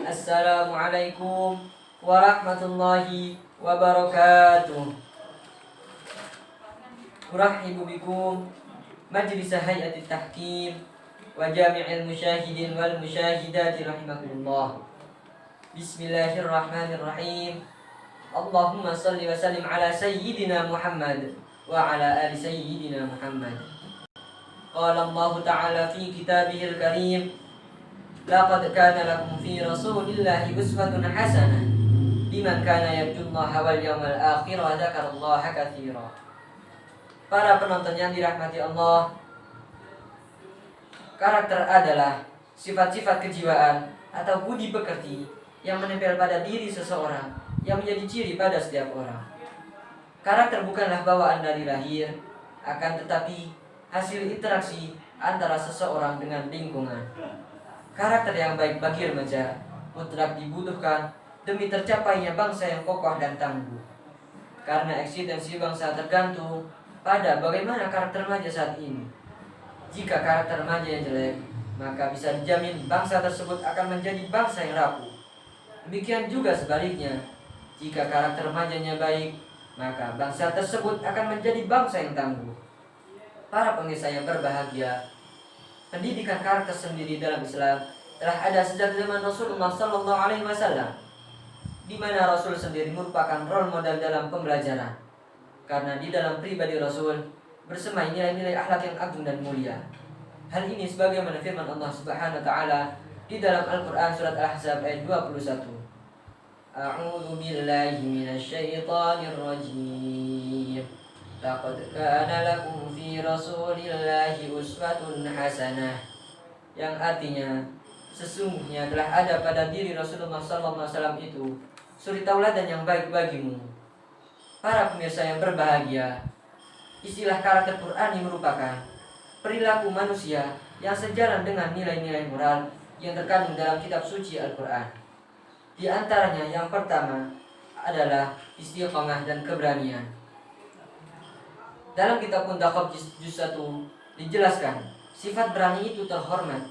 Assalamualaikum warahmatullahi wabarakatuh. Urahibu bikum Majlis Hay'atit Tahkim wa Jami'il Musyahidin wal Musyahidati rahimakumullah. Bismillahirrahmanirrahim. Allahumma salli wa sallim ala Sayyidina Muhammad wa ala ali Sayyidina Muhammad. Qala Allah Ta'ala fi kitabihil karim, laqad kana lakum fi rasulillahi uswatun hasanah liman kana yarjullaha wal yawmal akhir wa dzakarallaha katsira. Para penonton yang dirahmati Allah, karakter adalah sifat-sifat kejiwaan atau budi pekerti yang menempel pada diri seseorang yang menjadi ciri pada setiap orang. Karakter bukanlah bawaan dari lahir, akan tetapi hasil interaksi antara seseorang dengan lingkungan. Karakter yang baik bagi remaja mutlak dibutuhkan demi tercapainya bangsa yang kokoh dan tangguh. Karena eksistensi bangsa tergantung pada bagaimana karakter remaja saat ini. Jika karakter remaja yang jelek, maka bisa dijamin bangsa tersebut akan menjadi bangsa yang rapuh. Demikian juga sebaliknya, jika karakter remajanya baik, maka bangsa tersebut akan menjadi bangsa yang tangguh. Para pemirsa yang berbahagia, pendidikan karakter sendiri dalam Islam telah ada sejak zaman Rasulullah SAW, di mana Rasul sendiri merupakan role model dalam pembelajaran. Karena di dalam pribadi Rasul bersemai nilai-nilai akhlak yang agung dan mulia. Hal ini sebagaimana firman Allah Subhanahu wa taala di dalam Al-Qur'an surat Al-Ahzab ayat 21. A'udzu billahi minasyaitonir rajim. Laqad kana lakum fi rasulillahi uswatun hasanah. Yang artinya sesungguhnya telah ada pada diri Rasulullah SAW itu suri tauladan yang baik bagimu. Para pemirsa yang berbahagia, istilah karakter Qur'ani merupakan perilaku manusia yang sejalan dengan nilai-nilai moral yang terkandung dalam kitab suci Al-Quran. Di antaranya yang pertama adalah istiqamah dan keberanian. Dalam kitab Muntakhab juz 1 dijelaskan, sifat berani itu terhormat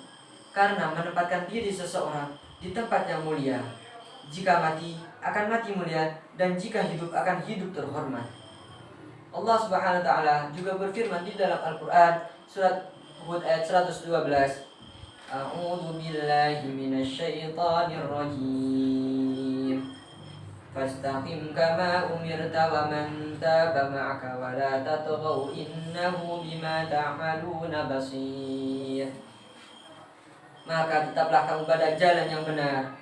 karena menempatkan diri seseorang di tempat yang mulia. Jika mati akan mati mulia, dan jika hidup akan hidup terhormat. Allah Subhanahu wa taala juga berfirman di dalam Al-Qur'an surat Hud ayat 112. A'udzu billahi minasyaitonir rajim. Fastaqim kama umirta wa man taba ma'aka wa la tatghaw innahu bima ta'maluna basir. Maka tetaplah kamu pada jalan yang benar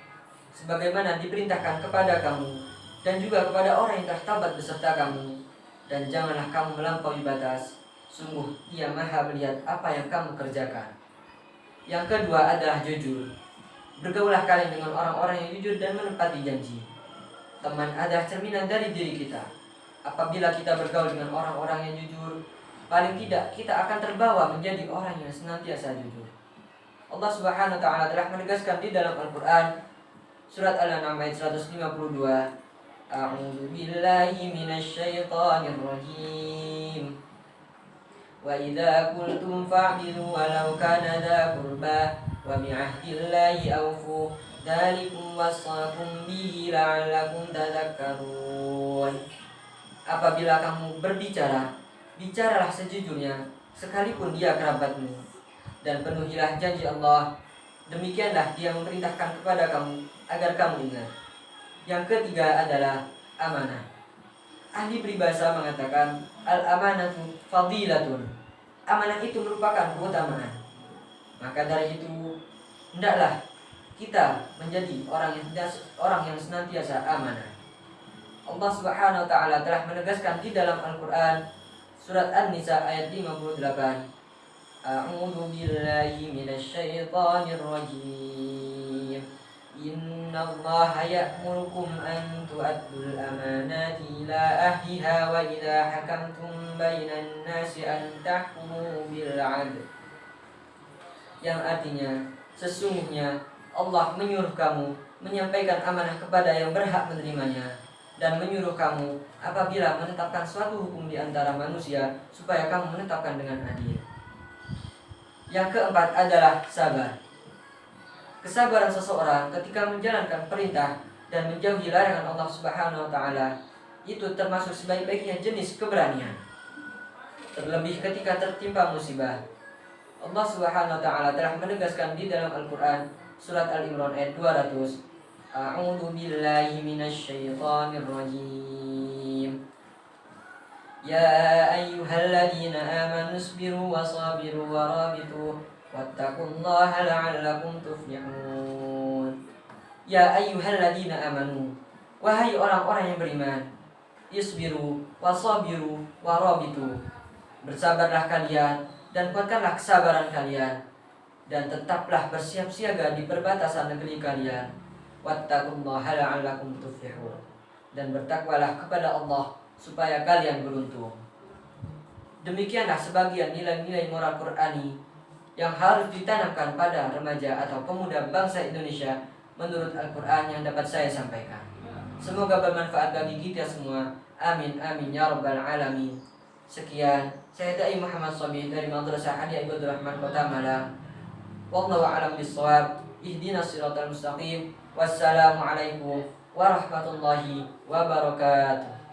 sebagaimana diperintahkan kepada kamu dan juga kepada orang yang telah taubat beserta kamu, dan janganlah kamu melampaui batas. Sungguh Dia Maha melihat apa yang kamu kerjakan. Yang kedua adalah jujur. Bergaulah kalian dengan orang-orang yang jujur dan menepati janji. Teman adalah cerminan dari diri kita. Apabila kita bergaul dengan orang-orang yang jujur, paling tidak kita akan terbawa menjadi orang yang senantiasa jujur. Allah Subhanahu wa taala telah menegaskan di dalam Al-Qur'an surat Al-An'am ayat 152. A'udzu billahi minasyaitonir rajim. Wa idza qultum fa'dilu walau kana dza qurba wa bi'ahdillahi awfu. Dzalikum wasaqum bihi la'allakum tadhakkarun. Apabila kamu berbicara, bicaralah sejujurnya sekalipun dia kerabatmu, dan penuhilah janji Allah. Demikianlah Dia memerintahkan kepada kamu agar kamu ingat. Yang ketiga adalah amanah. Ahli peribahasa mengatakan al-amanatu fadilatun. Amanah itu merupakan keutamaan. Maka dari itu hendaklah kita menjadi orang yang senantiasa amanah. Allah Subhanahu wa taala telah menegaskan di dalam Al-Qur'an surat An-Nisa ayat 58. A'udzu billahi minasyaitonir rajim. Innallaha ya'murukum an tu'addul amanati ila ahliha wa idza hakamtum bainan nasi an tahkumu bil 'adl. Yang artinya, sesungguhnya Allah menyuruh kamu menyampaikan amanah kepada yang berhak menerimanya, dan menyuruh kamu apabila menetapkan suatu hukum di antara manusia supaya kamu menetapkan dengan adil. Yang keempat adalah sabar. Kesabaran seseorang ketika menjalankan perintah dan menjauhi larangan Allah Subhanahu wa taala itu termasuk sebaik-baiknya jenis keberanian. Terlebih ketika tertimpa musibah. Allah Subhanahu wa taala telah menegaskan di dalam Al-Qur'an surat Al-Imran ayat 200. A'udzu billahi minasyaitonir rajim. Ya ayyuhalladzina amanu isbiru wasabiru warabitu wattaqullaha la'allakum tuflihun. Ya ayyuhalladzina amanu, wahai orang-orang yang beriman, isbiru wasabiru warabitu, bersabarlah kalian dan kuatkanlah kesabaran kalian, dan tetaplah bersiap siaga di perbatasan negeri kalian. Wattaqullaha la'allakum tuflihun, dan bertakwalah kepada Allah supaya kalian beruntung. Demikianlah sebagian nilai-nilai moral Qur'ani yang harus ditanamkan pada remaja atau pemuda bangsa Indonesia menurut Al-Quran yang dapat saya sampaikan. Semoga bermanfaat bagi kita semua. Amin amin ya rabbal alamin. Sekian, saya Dai Muhammad Shabih dari Madrasah Hadia Ibadur Rahman Kota Malang. Wallahu a'lam bishawab. Ihdinas siratal mustaqim. Wassalamualaikum warahmatullahi wabarakatuh.